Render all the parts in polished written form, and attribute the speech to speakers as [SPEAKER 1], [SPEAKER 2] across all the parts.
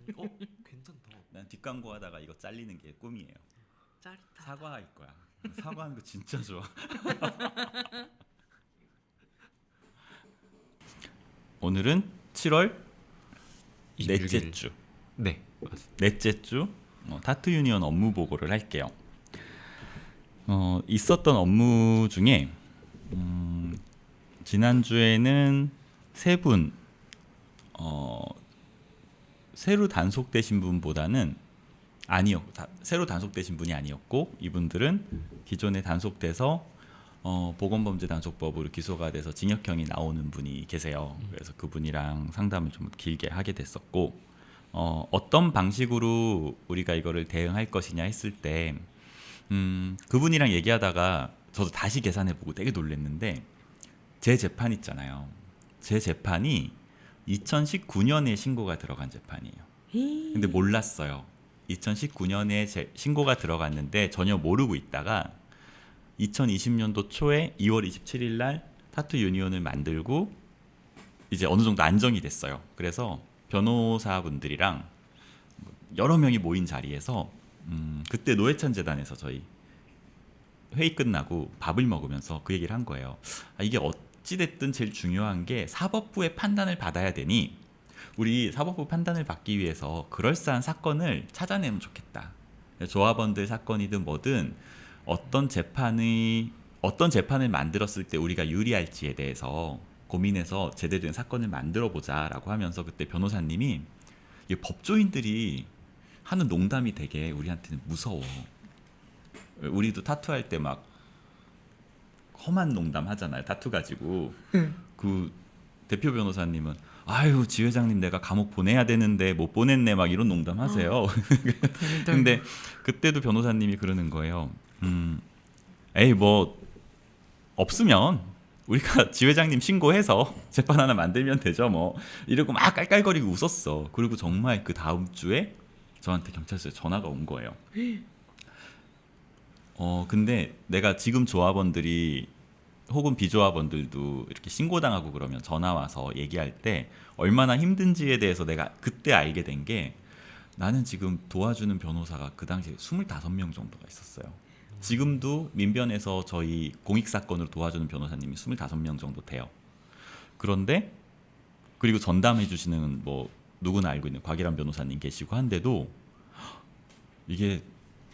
[SPEAKER 1] 괜찮다.
[SPEAKER 2] 난 뒷광고 하다가 이거 잘리는 게 꿈이에요.
[SPEAKER 3] 짜릿하다.
[SPEAKER 2] 사과할 거야. 사과하는 거 진짜 좋아. 오늘은 7월 넷째
[SPEAKER 1] 26일.
[SPEAKER 2] 주.
[SPEAKER 1] 네, 맞습니다.
[SPEAKER 2] 넷째 주 타투 유니온 업무 보고를 할게요. 있었던 업무 중에 지난주에는 세 분 새로 단속되신 분보다는 새로 단속되신 분이 아니었고, 이분들은 기존에 단속돼서 보건범죄단속법으로 기소가 돼서 징역형이 나오는 분이 계세요. 그래서 그분이랑 상담을 좀 길게 하게 됐었고, 어떤 방식으로 우리가 이거를 대응할 것이냐 했을 때 그분이랑 얘기하다가 저도 다시 계산해보고 되게 놀랐는데, 제 재판 있잖아요. 제 재판이 2019년에 신고가 들어간 재판이에요. 근데 몰랐어요. 2019년에 신고가 들어갔는데 전혀 모르고 있다가 2020년도 초에 2월 27일 날 타투 유니온을 만들고 이제 어느 정도 안정이 됐어요. 그래서 변호사분들이랑 여러 명이 모인 자리에서 그때 노회찬 재단에서 저희 회의 끝나고 밥을 먹으면서 그 얘기를 한 거예요. 이게 어찌됐든 제일 중요한 게 사법부의 판단을 받아야 되니 우리 사법부 판단을 받기 위해서 그럴싸한 사건을 찾아내면 좋겠다. 조합원들 사건이든 뭐든 어떤 재판을 만들었을 때 우리가 유리할지에 대해서 고민해서 제대로 된 사건을 만들어 보자라고 하면서, 그때 변호사님이 이게 법조인들이 하는 농담이 되게 우리한테는 무서워. 우리도 타투할 때 막 험한 농담 하잖아요. 타투 가지고. 그 대표 변호사님은 아유 지 회장님 내가 감옥 보내야 되는데 못 보냈네 막 이런 농담 하세요. 근데 그때도 변호사님이 그러는 거예요. 에이 뭐 없으면 우리가 지 회장님 신고해서 재판 하나 만들면 되죠 뭐, 이러고 막 깔깔거리고 웃었어. 그리고 정말 그 다음 주에 저한테 경찰서에 전화가 온 거예요. 근데 내가 지금 조합원들이 혹은 비조합원들도 이렇게 신고당하고 그러면 전화 와서 얘기할 때 얼마나 힘든지에 대해서 내가 그때 알게 된 게, 나는 지금 도와주는 변호사가 그 당시에 25명 정도가 있었어요. 지금도 민변에서 저희 공익사건으로 도와주는 변호사님이 25명 정도 돼요. 그런데 그리고 전담해 주시는 뭐 누구나 알고 있는 곽일환 변호사님 계시고 한데도 이게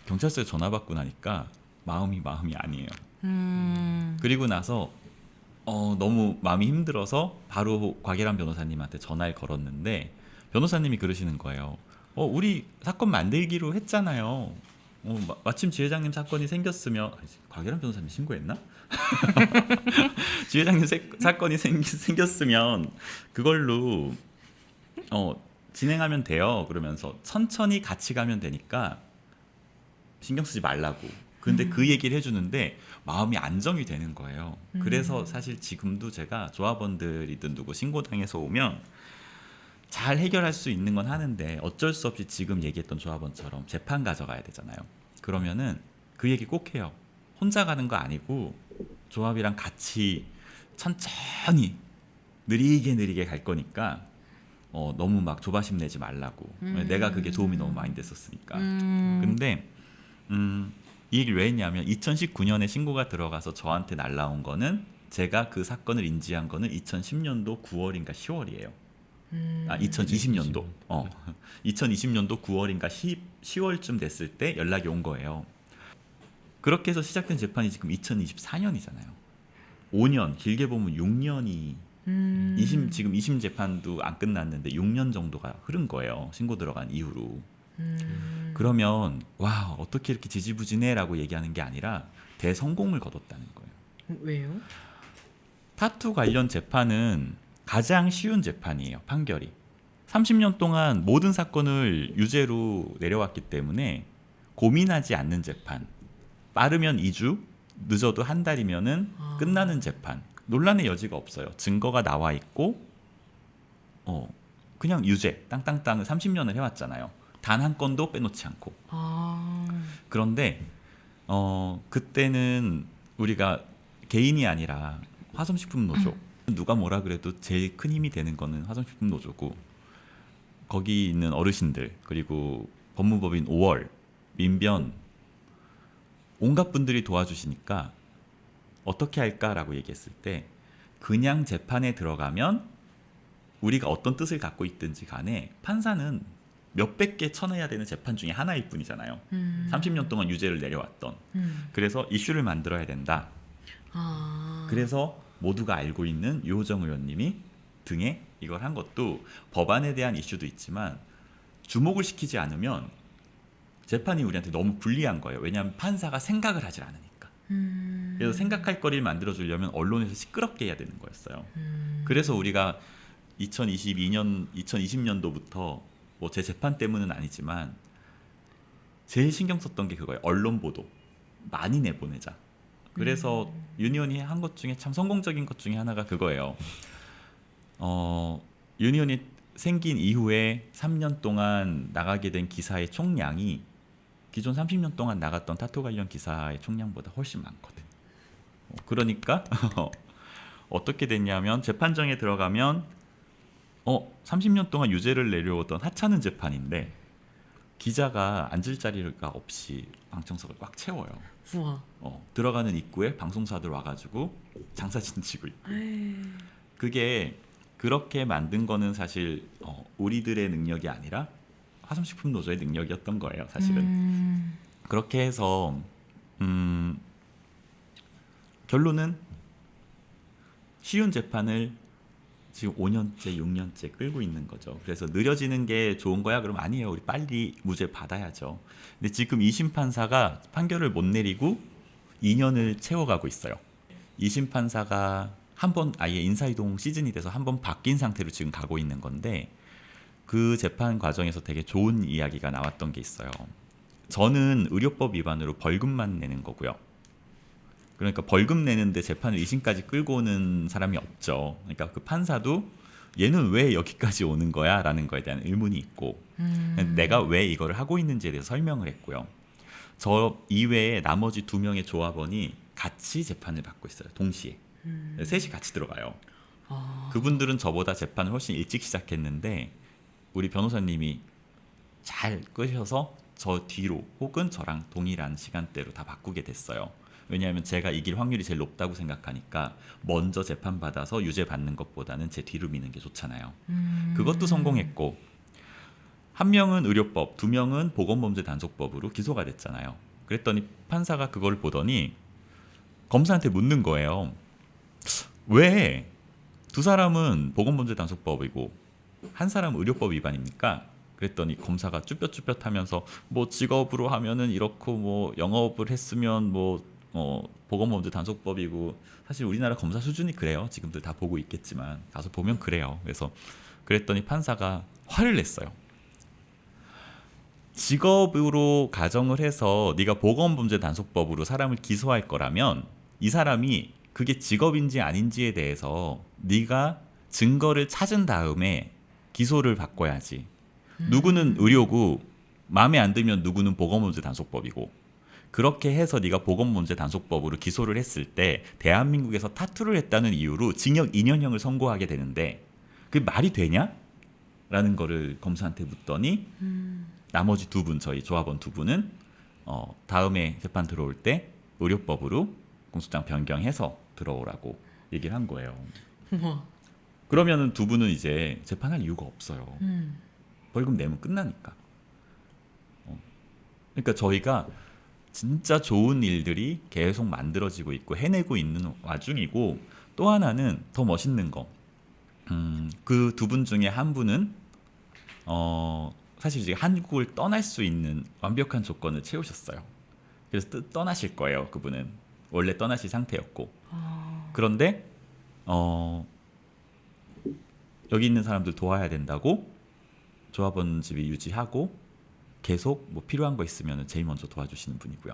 [SPEAKER 2] 경찰서에 전화 받고 나니까 마음이 아니에요. 그리고 나서 너무 마음이 힘들어서 바로 곽일환 변호사님한테 전화를 걸었는데 변호사님이 그러시는 거예요. 우리 사건 만들기로 했잖아요. 마침 지 회장님 사건이 생겼으면 곽일환 변호사님 신고했나? 지 회장님 사건이 생겼으면 그걸로 진행하면 돼요. 그러면서 천천히 같이 가면 되니까 신경 쓰지 말라고. 근데 그 얘기를 해주는데 마음이 안정이 되는 거예요. 그래서 사실 지금도 제가 조합원들이든 누구 신고당해서 오면 잘 해결할 수 있는 건 하는데 어쩔 수 없이 지금 얘기했던 조합원처럼 재판 가져가야 되잖아요. 그러면은 그 얘기 꼭 해요. 혼자 가는 거 아니고 조합이랑 같이 천천히 느리게 갈 거니까 너무 막 조바심 내지 말라고. 내가 그게 도움이 너무 많이 됐었으니까. 근데 이 얘기를 왜 했냐면 2019년에 신고가 들어가서 저한테 날라온 거는, 제가 그 사건을 인지한 거는 2010년도 9월인가 10월이에요. 2020년도. 2020년도 9월인가 10월쯤 됐을 때 연락이 온 거예요. 그렇게 해서 시작된 재판이 지금 2024년이잖아요. 5년, 길게 보면 6년이 지금 2심 재판도 안 끝났는데 6년 정도가 흐른 거예요. 신고 들어간 이후로. 그러면 와 어떻게 이렇게 지지부진해라고 얘기하는 게 아니라 대성공을 거뒀다는 거예요.
[SPEAKER 3] 왜요?
[SPEAKER 2] 타투 관련 재판은 가장 쉬운 재판이에요. 판결이 30년 동안 모든 사건을 유죄로 내려왔기 때문에 고민하지 않는 재판. 빠르면 2주, 늦어도 한 달이면은 끝나는 재판. 논란의 여지가 없어요. 증거가 나와 있고 그냥 유죄 땅땅땅 30년을 해왔잖아요. 단 한 건도 빼놓지 않고. 그런데 그때는 우리가 개인이 아니라 화성식품노조, 누가 뭐라 그래도 제일 큰 힘이 되는 거는 화성식품노조고, 거기 있는 어르신들 그리고 법무법인 5월, 민변 온갖 분들이 도와주시니까 어떻게 할까라고 얘기했을 때 그냥 재판에 들어가면 우리가 어떤 뜻을 갖고 있든지 간에 판사는 몇백 개 쳐내야 되는 재판 중에 하나일 뿐이잖아요. 30년 동안 유죄를 내려왔던. 그래서 이슈를 만들어야 된다. 그래서 모두가 알고 있는 유호정 의원님이 등에 이걸 한 것도 법안에 대한 이슈도 있지만 주목을 시키지 않으면 재판이 우리한테 너무 불리한 거예요. 왜냐하면 판사가 생각을 하질 않으니까. 그래서 생각할 거리를 만들어주려면 언론에서 시끄럽게 해야 되는 거였어요. 그래서 우리가 2020년도부터 뭐 제 재판 때문은 아니지만 제일 신경 썼던 게 그거예요. 언론 보도 많이 내보내자. 그래서 유니온이 한 것 중에 참 성공적인 것 중에 하나가 그거예요. 유니온이 생긴 이후에 3년 동안 나가게 된 기사의 총량이 기존 30년 동안 나갔던 타투 관련 기사의 총량보다 훨씬 많거든. 그러니까 어떻게 됐냐면 재판정에 들어가면 30년 동안 유죄를 내려오던 하찮은 재판인데 기자가 앉을 자리가 없이 방청석을 꽉 채워요.
[SPEAKER 1] 우와.
[SPEAKER 2] 들어가는 입구에 방송사들 와가지고 장사진 치고 있고. 그게 그렇게 만든 거는 사실 우리들의 능력이 아니라 화성식품 노조의 능력이었던 거예요. 사실은. 그렇게 해서 결론은 쉬운 재판을 지금 5년째, 6년째 끌고 있는 거죠. 그래서 느려지는 게 좋은 거야? 그럼 아니에요. 우리 빨리 무죄 받아야죠. 근데 지금 2심 판사가 판결을 못 내리고 2년을 채워가고 있어요. 2심 판사가 한 번 아예 인사이동 시즌이 돼서 한 번 바뀐 상태로 지금 가고 있는 건데 그 재판 과정에서 되게 좋은 이야기가 나왔던 게 있어요. 저는 의료법 위반으로 벌금만 내는 거고요. 그러니까 벌금 내는데 재판을 2심까지 끌고 오는 사람이 없죠. 그러니까 그 판사도 얘는 왜 여기까지 오는 거야? 라는 거에 대한 의문이 있고 내가 왜 이거를 하고 있는지에 대해서 설명을 했고요. 저 이외에 나머지 2명의 조합원이 같이 재판을 받고 있어요. 동시에. 셋이 같이 들어가요. 그분들은 저보다 재판을 훨씬 일찍 시작했는데 우리 변호사님이 잘 끄셔서 저 뒤로 혹은 저랑 동일한 시간대로 다 바꾸게 됐어요. 왜냐하면 제가 이길 확률이 제일 높다고 생각하니까 먼저 재판받아서 유죄 받는 것보다는 제 뒤로 미는 게 좋잖아요. 그것도 성공했고 한 명은 의료법, 2명은 보건범죄단속법으로 기소가 됐잖아요. 그랬더니 판사가 그걸 보더니 검사한테 묻는 거예요. 왜 두 사람은 보건범죄단속법이고 한 사람은 의료법 위반입니까? 그랬더니 검사가 쭈뼛쭈뼛하면서 뭐 직업으로 하면은 이렇고 뭐 영업을 했으면 뭐 보건범죄단속법이고 사실 우리나라 검사 수준이 그래요. 지금들 다 보고 있겠지만 가서 보면 그래요. 그래서 그랬더니 판사가 화를 냈어요. 직업으로 가정을 해서 네가 보건범죄단속법으로 사람을 기소할 거라면 이 사람이 그게 직업인지 아닌지에 대해서 네가 증거를 찾은 다음에 기소를 바꿔야지. 누구는 의료고 마음에 안 들면 누구는 보건범죄단속법이고 그렇게 해서 네가 보건범죄단속법으로 기소를 했을 때 대한민국에서 타투를 했다는 이유로 징역 2년형을 선고하게 되는데 그게 말이 되냐? 라는 거를 검사한테 묻더니 나머지 2분 저희 조합원 2분은 다음에 재판 들어올 때 의료법으로 공소장 변경해서 들어오라고 얘기를 한 거예요.
[SPEAKER 1] 우와.
[SPEAKER 2] 그러면은 2분은 이제 재판할 이유가 없어요. 벌금 내면 끝나니까. 그러니까 저희가 진짜 좋은 일들이 계속 만들어지고 있고 해내고 있는 와중이고 또 하나는 더 멋있는 거. 그 2분 중에 한 분은 사실 이제 한국을 떠날 수 있는 완벽한 조건을 채우셨어요. 그래서 떠나실 거예요. 그분은 원래 떠나실 상태였고 그런데 여기 있는 사람들 도와야 된다고 조합원 집이 유지하고 계속 뭐 필요한 거 있으면 제일 먼저 도와주시는 분이고요.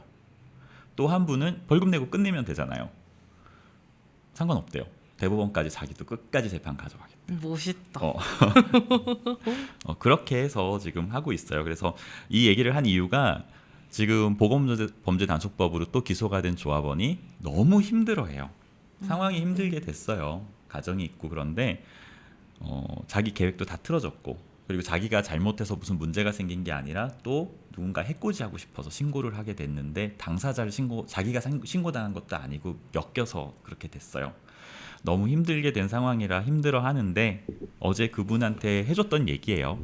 [SPEAKER 2] 또 한 분은 벌금 내고 끝내면 되잖아요. 상관없대요. 대법원까지 자기도 끝까지 재판 가져가겠대요.
[SPEAKER 1] 멋있다.
[SPEAKER 2] 그렇게 해서 지금 하고 있어요. 그래서 이 얘기를 한 이유가 지금 보건범죄단속법으로 또 기소가 된 조합원이 너무 힘들어해요. 상황이 힘들게 됐어요. 가정이 있고 그런데 자기 계획도 다 틀어졌고 그리고 자기가 잘못해서 무슨 문제가 생긴 게 아니라 또 누군가 해코지하고 싶어서 신고를 하게 됐는데 당사자를 자기가 신고당한 것도 아니고 엮여서 그렇게 됐어요. 너무 힘들게 된 상황이라 힘들어 하는데 어제 그분한테 해줬던 얘기예요.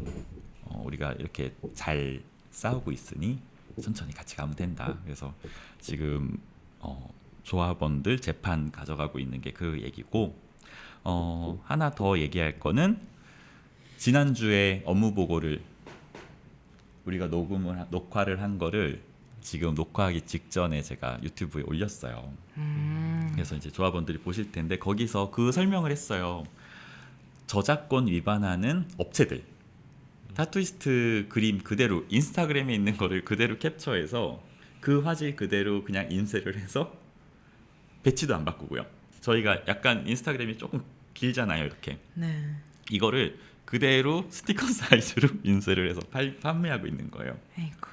[SPEAKER 2] 우리가 이렇게 잘 싸우고 있으니 천천히 같이 가면 된다. 그래서 지금 조합원들 재판 가져가고 있는 게 그 얘기고, 하나 더 얘기할 거는 지난주에 업무 보고를 우리가 녹화를 한 거를 지금 녹화하기 직전에 제가 유튜브에 올렸어요. 그래서 이제 조합원들이 보실 텐데 거기서 그 설명을 했어요. 저작권 위반하는 업체들, 타투이스트 그림 그대로 인스타그램에 있는 거를 그대로 캡처해서 그 화질 그대로 그냥 인쇄를 해서 배치도 안 바꾸고요. 저희가 약간 인스타그램이 조금 길잖아요, 이렇게.
[SPEAKER 1] 네.
[SPEAKER 2] 이거를 그대로 스티커 사이즈로 인쇄를 해서 판매하고 있는 거예요.
[SPEAKER 1] 에이구.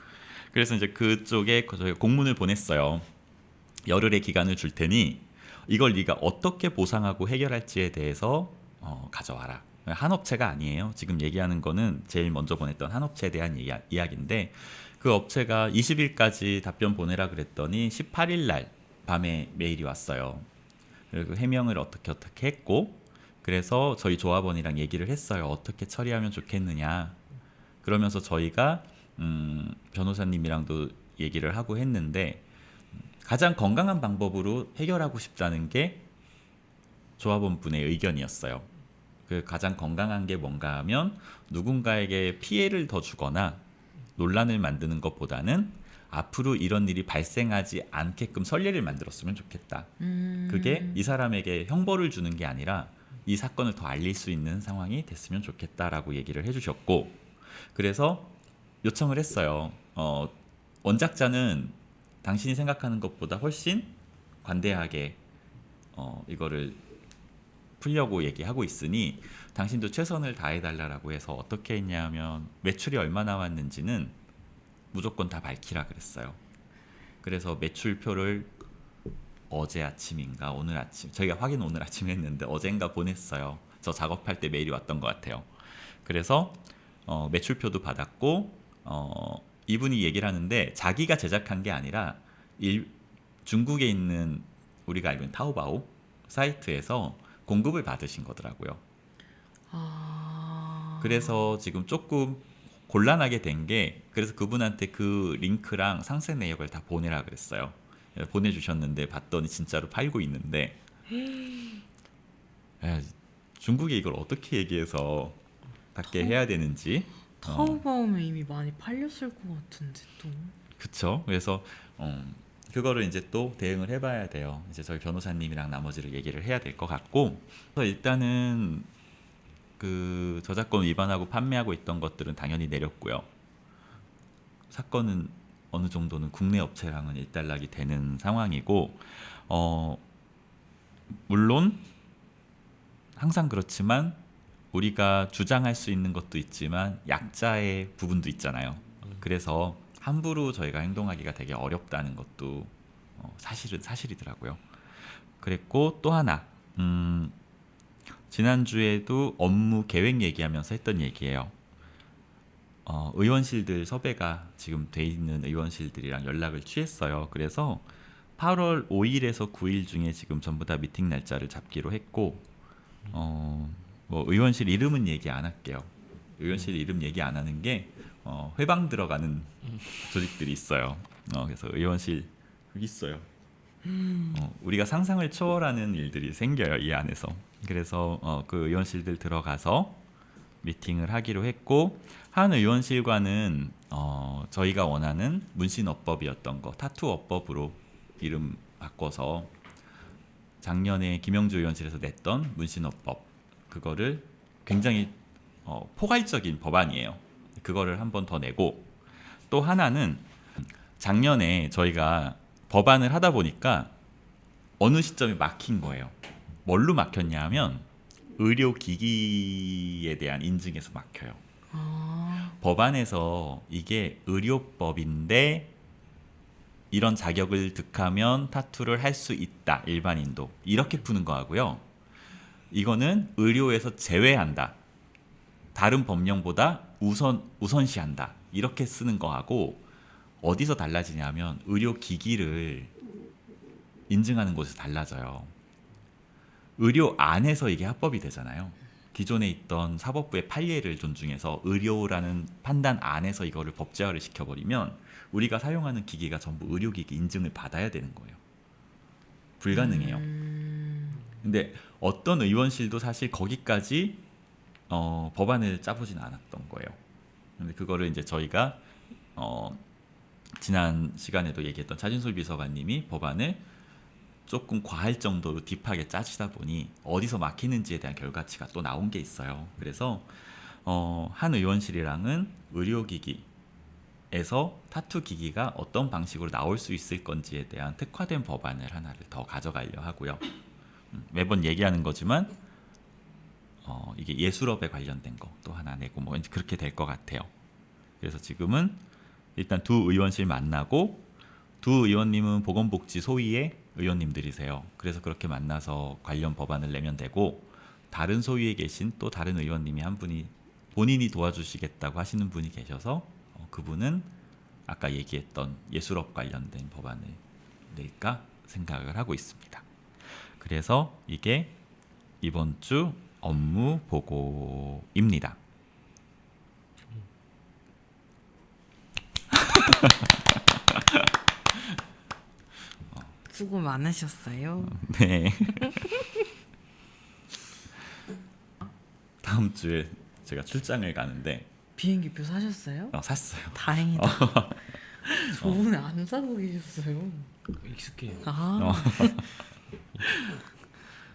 [SPEAKER 2] 그래서 이제 그쪽에 저희가 공문을 보냈어요. 열흘의 기간을 줄 테니 이걸 네가 어떻게 보상하고 해결할지에 대해서 가져와라. 한 업체가 아니에요. 지금 얘기하는 거는 제일 먼저 보냈던 한 업체에 대한 이야기인데 그 업체가 20일까지 답변 보내라 그랬더니 18일 날 밤에 메일이 왔어요. 그리고 해명을 어떻게 했고, 그래서 저희 조합원이랑 얘기를 했어요. 어떻게 처리하면 좋겠느냐. 그러면서 저희가 변호사님이랑도 얘기를 하고 했는데 가장 건강한 방법으로 해결하고 싶다는 게 조합원분의 의견이었어요. 그 가장 건강한 게 뭔가 하면 누군가에게 피해를 더 주거나 논란을 만드는 것보다는 앞으로 이런 일이 발생하지 않게끔 선례를 만들었으면 좋겠다. 그게 이 사람에게 형벌을 주는 게 아니라 이 사건을 더 알릴 수 있는 상황이 됐으면 좋겠다라고 얘기를 해주셨고, 그래서 요청을 했어요. 원작자는 당신이 생각하는 것보다 훨씬 관대하게 이거를 풀려고 얘기하고 있으니 당신도 최선을 다해달라고 해서 어떻게 했냐면 매출이 얼마 나왔는지는 무조건 다 밝히라 그랬어요. 그래서 매출표를 어제 아침인가 오늘 아침, 저희가 확인 오늘 아침에 했는데 어젠가 보냈어요. 저 작업할 때 메일이 왔던 것 같아요. 그래서 매출표도 받았고 이분이 얘기를 하는데 자기가 제작한 게 아니라 중국에 있는 우리가 알고 있는 타오바오 사이트에서 공급을 받으신 거더라고요. 그래서 지금 조금 곤란하게 된 게, 그래서 그분한테 그 링크랑 상세 내역을 다 보내라 그랬어요. 보내주셨는데 봤더니 진짜로 팔고 있는데 중국에 이걸 어떻게 얘기해서 받게 해야 되는지.
[SPEAKER 1] 타오바오면 이미 많이 팔렸을 것 같은데 또.
[SPEAKER 2] 그쵸. 그래서 그거를 이제 또 대응을 해봐야 돼요. 이제 저희 변호사님이랑 나머지를 얘기를 해야 될 것 같고, 그래서 일단은 그 저작권 위반하고 판매하고 있던 것들은 당연히 내렸고요. 사건은 어느 정도는 국내 업체랑은 일단락이 되는 상황이고, 물론 항상 그렇지만 우리가 주장할 수 있는 것도 있지만 약자의 부분도 있잖아요. 그래서 함부로 저희가 행동하기가 되게 어렵다는 것도 사실은 사실이더라고요. 그랬고 또 하나, 지난주에도 업무 계획 얘기하면서 했던 얘기예요. 의원실들 섭외가 지금 돼 있는 의원실들이랑 연락을 취했어요. 그래서 8월 5일에서 9일 중에 지금 전부 다 미팅 날짜를 잡기로 했고, 뭐 의원실 이름은 얘기 안 할게요. 의원실 이름 얘기 안 하는 게 회방 들어가는 조직들이 있어요. 그래서 의원실 여기 있어요. 우리가 상상을 초월하는 일들이 생겨요, 이 안에서. 그래서 그 의원실들 들어가서 미팅을 하기로 했고, 한 의원실과는 저희가 원하는 문신어법이었던 거 타투어법으로 이름 바꿔서 작년에 김영주 의원실에서 냈던 문신어법, 그거를 굉장히 포괄적인 법안이에요. 그거를 한 번 더 내고, 또 하나는 작년에 저희가 법안을 하다 보니까 어느 시점에 막힌 거예요. 뭘로 막혔냐 하면 의료기기에 대한 인증에서 막혀요. 법안에서 이게 의료법인데 이런 자격을 득하면 타투를 할 수 있다, 일반인도, 이렇게 푸는 거하고요. 이거는 의료에서 제외한다, 다른 법령보다 우선시한다 이렇게 쓰는 거하고 어디서 달라지냐면 의료기기를 인증하는 곳에서 달라져요. 의료 안에서 이게 합법이 되잖아요. 기존에 있던 사법부의 판례를 존중해서 의료라는 판단 안에서 이거를 법제화를 시켜버리면 우리가 사용하는 기기가 전부 의료기기 인증을 받아야 되는 거예요. 불가능해요. 근데 어떤 의원실도 사실 거기까지 법안을 짜보진 않았던 거예요. 근데 그거를 이제 저희가 지난 시간에도 얘기했던 차진솔 비서관님이 법안을 조금 과할 정도로 딥하게 짜시다 보니 어디서 막히는지에 대한 결과치가 또 나온 게 있어요. 그래서 한 의원실이랑은 의료기기에서 타투 기기가 어떤 방식으로 나올 수 있을 건지에 대한 특화된 법안을 하나를 더 가져가려 하고요. 매번 얘기하는 거지만 이게 예술업에 관련된 거 또 하나 내고 뭐 그렇게 될 것 같아요. 그래서 지금은 일단 두 의원실 만나고 두 의원님은 보건복지 소위의 의원님들이세요. 그래서 그렇게 만나서 관련 법안을 내면 되고 다른 소위에 계신 또 다른 의원님이 한 분이 본인이 도와주시겠다고 하시는 분이 계셔서 그분은 아까 얘기했던 예술업 관련된 법안을 낼까 생각을 하고 있습니다. 그래서 이게 이번 주 업무 보고입니다.
[SPEAKER 1] 수고 많으셨어요.
[SPEAKER 2] 네. 다음 주에 제가 출장을 가는데
[SPEAKER 1] 비행기표 사셨어요?
[SPEAKER 2] 샀어요.
[SPEAKER 1] 다행이다. 저번에 안 사고 계셨어요.
[SPEAKER 3] 익숙해요.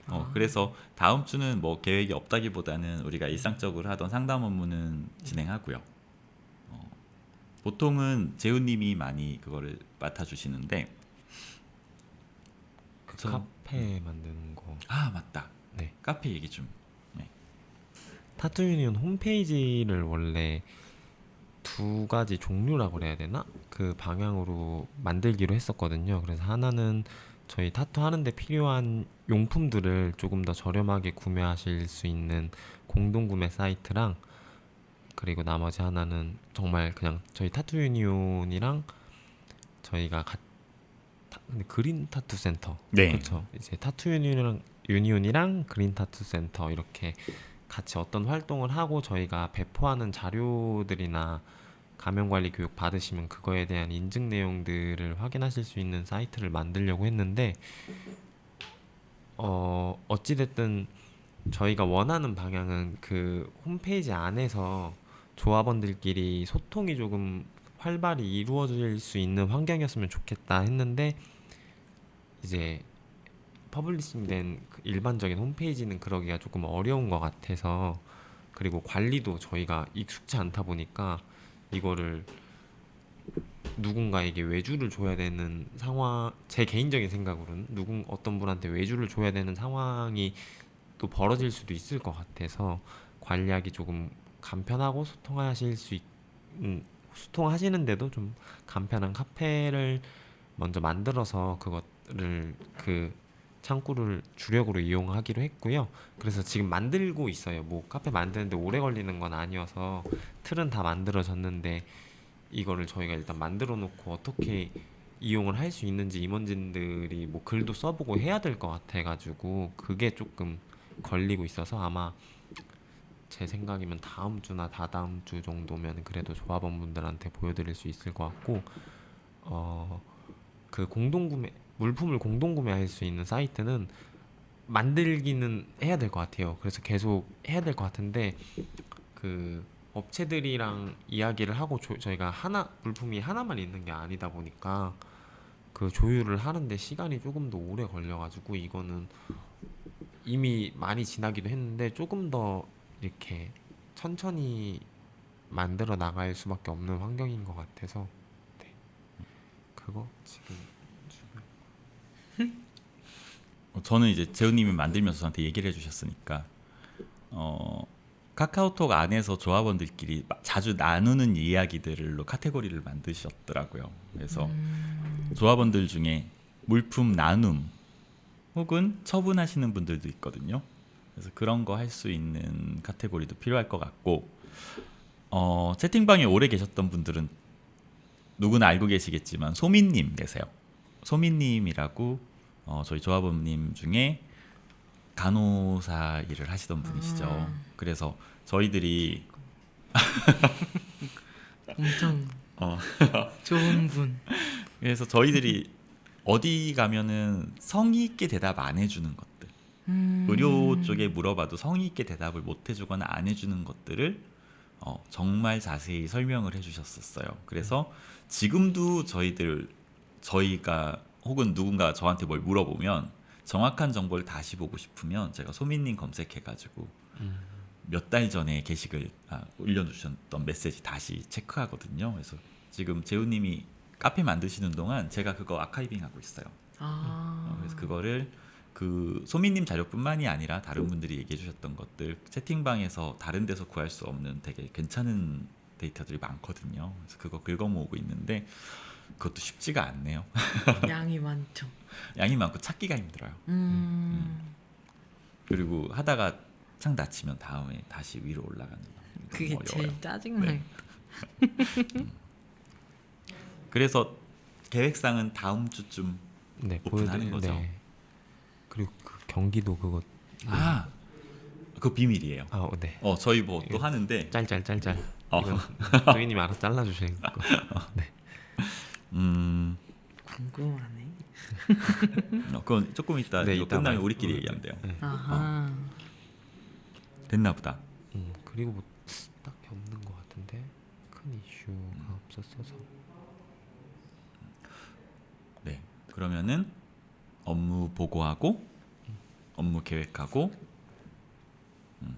[SPEAKER 1] 아,
[SPEAKER 2] 그래서 다음 주는 뭐 계획이 없다기보다는 우리가 일상적으로 하던 상담 업무는 진행하고요. 보통은 재훈님이 많이 그거를 맡아주시는데 저-
[SPEAKER 3] 카페 만드는 거.
[SPEAKER 2] 아 맞다.
[SPEAKER 3] 네.
[SPEAKER 2] 카페 얘기 좀. 네.
[SPEAKER 3] 타투 유니온 홈페이지를 원래 두 가지 종류라고 그래야 되나? 그 방향으로 만들기로 했었거든요. 그래서 하나는 저희 타투 하는데 필요한 용품들을 조금 더 저렴하게 구매하실 수 있는 공동구매 사이트랑, 그리고 나머지 하나는 정말 그냥 저희 타투 유니온이랑 저희가 근데 그린 타투 센터.
[SPEAKER 2] 네.
[SPEAKER 3] 그렇죠. 이제 타투 유니온이랑 그린 타투 센터 이렇게 같이 어떤 활동을 하고 저희가 배포하는 자료들이나 감염관리 교육 받으시면 그거에 대한 인증 내용들을 확인하실 수 있는 사이트를 만들려고 했는데 어찌됐든 저희가 원하는 방향은 그 홈페이지 안에서 조합원들끼리 소통이 조금 활발히 이루어질 수 있는 환경이었으면 좋겠다 했는데, 이제 퍼블리싱된 그 일반적인 홈페이지는 그러기가 조금 어려운 것 같아서, 그리고 관리도 저희가 익숙치 않다 보니까 이거를 누군가에게 외주를 줘야 되는 상황, 제 개인적인 생각으로는 어떤 분한테 외주를 줘야 되는 상황이 또 벌어질 수도 있을 것 같아서 관리하기 조금 간편하고 소통하시는데도 좀 간편한 카페를 먼저 만들어서 그것을 그 창구를 주력으로 이용하기로 했고요. 그래서 지금 만들고 있어요. 뭐 카페 만드는데 오래 걸리는 건 아니어서 틀은 다 만들어졌는데 이거를 저희가 일단 만들어 놓고 어떻게 이용을 할 수 있는지 임원진들이 뭐 글도 써보고 해야 될 것 같아가지고 그게 조금 걸리고 있어서 아마 제 생각이면 다음 주나 다다음 주 정도면 그래도 조합원분들한테 보여드릴 수 있을 것 같고, 그 물품을 공동구매할 수 있는 사이트는 만들기는 해야 될 것 같아요. 그래서 계속 해야 될 것 같은데 그 업체들이랑 이야기를 하고 저희가 물품이 하나만 있는 게 아니다 보니까 그 조율을 하는데 시간이 조금 더 오래 걸려가지고 이거는 이미 많이 지나기도 했는데 조금 더 이렇게 천천히 만들어 나갈 수밖에 없는 환경인 것 같아서, 네. 그거 지금
[SPEAKER 2] 저는 이제 재훈님이 만들면서 저한테 얘기를 해주셨으니까 카카오톡 안에서 조합원들끼리 자주 나누는 이야기들로 카테고리를 만드셨더라고요. 그래서 조합원들 중에 물품 나눔 혹은 처분하시는 분들도 있거든요. 그래서 그런 거 할 수 있는 카테고리도 필요할 것 같고 채팅방에 오래 계셨던 분들은 누구나 알고 계시겠지만 소민님 계세요. 소민님이라고 저희 조합원님 중에 간호사 일을 하시던 분이시죠. 그래서 저희들이
[SPEAKER 1] 엄청
[SPEAKER 2] 어,
[SPEAKER 1] 좋은 분.
[SPEAKER 2] 그래서 저희들이 어디 가면은 성의 있게 대답 안 해주는 것들, 의료 쪽에 물어봐도 성의 있게 대답을 못 해주거나 안 해주는 것들을 정말 자세히 설명을 해주셨었어요. 그래서 지금도 저희가 혹은 누군가 저한테 뭘 물어보면 정확한 정보를 다시 보고 싶으면 제가 소민님 검색해가지고 몇 달 전에 게시글 올려주셨던 메시지 다시 체크하거든요. 그래서 지금 재우님이 카페 만드시는 동안 제가 그거 아카이빙하고 있어요. 그래서 그거를 그 소민님 자료뿐만이 아니라 다른 분들이 얘기해 주셨던 것들 채팅방에서 다른 데서 구할 수 없는 되게 괜찮은 데이터들이 많거든요. 그래서 그거 긁어 모으고 있는데 그것도 쉽지가 않네요.
[SPEAKER 1] 양이 많죠.
[SPEAKER 2] 양이 많고 찾기가 힘들어요. 그리고 하다가 창 닫히면 다음에 다시 위로 올라가는 거.
[SPEAKER 1] 그게
[SPEAKER 2] 어려워요.
[SPEAKER 1] 제일 짜증나요.
[SPEAKER 2] 네. 그래서 계획상은 다음 주쯤
[SPEAKER 3] 네,
[SPEAKER 2] 오픈하는 거죠.
[SPEAKER 3] 네. 그리고 그 경기도 그거
[SPEAKER 2] 그거 비밀이에요.
[SPEAKER 3] 네.
[SPEAKER 2] 저희 뭐 또 하는데
[SPEAKER 3] 짤짤.
[SPEAKER 2] 어.
[SPEAKER 3] 이건 조이님이 알아서 잘라주시는 거. 네.
[SPEAKER 1] 궁금하네.
[SPEAKER 2] 그건 조금 이따
[SPEAKER 3] 네,
[SPEAKER 2] 이거
[SPEAKER 3] 이따
[SPEAKER 2] 끝나면
[SPEAKER 3] 말-
[SPEAKER 2] 우리끼리 얘기하면 돼요.
[SPEAKER 3] 네.
[SPEAKER 1] 아하.
[SPEAKER 2] 됐나 보다.
[SPEAKER 3] 그리고 뭐 딱히 없는 것 같은데 큰 이슈가 없었어서.
[SPEAKER 2] 네. 그러면은 업무 보고하고 업무 계획하고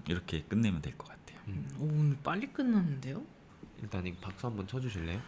[SPEAKER 2] 이렇게 끝내면 될 것 같아요.
[SPEAKER 1] 오늘 빨리 끝났는데요?
[SPEAKER 3] 일단 이거 박수 한번 쳐주실래요?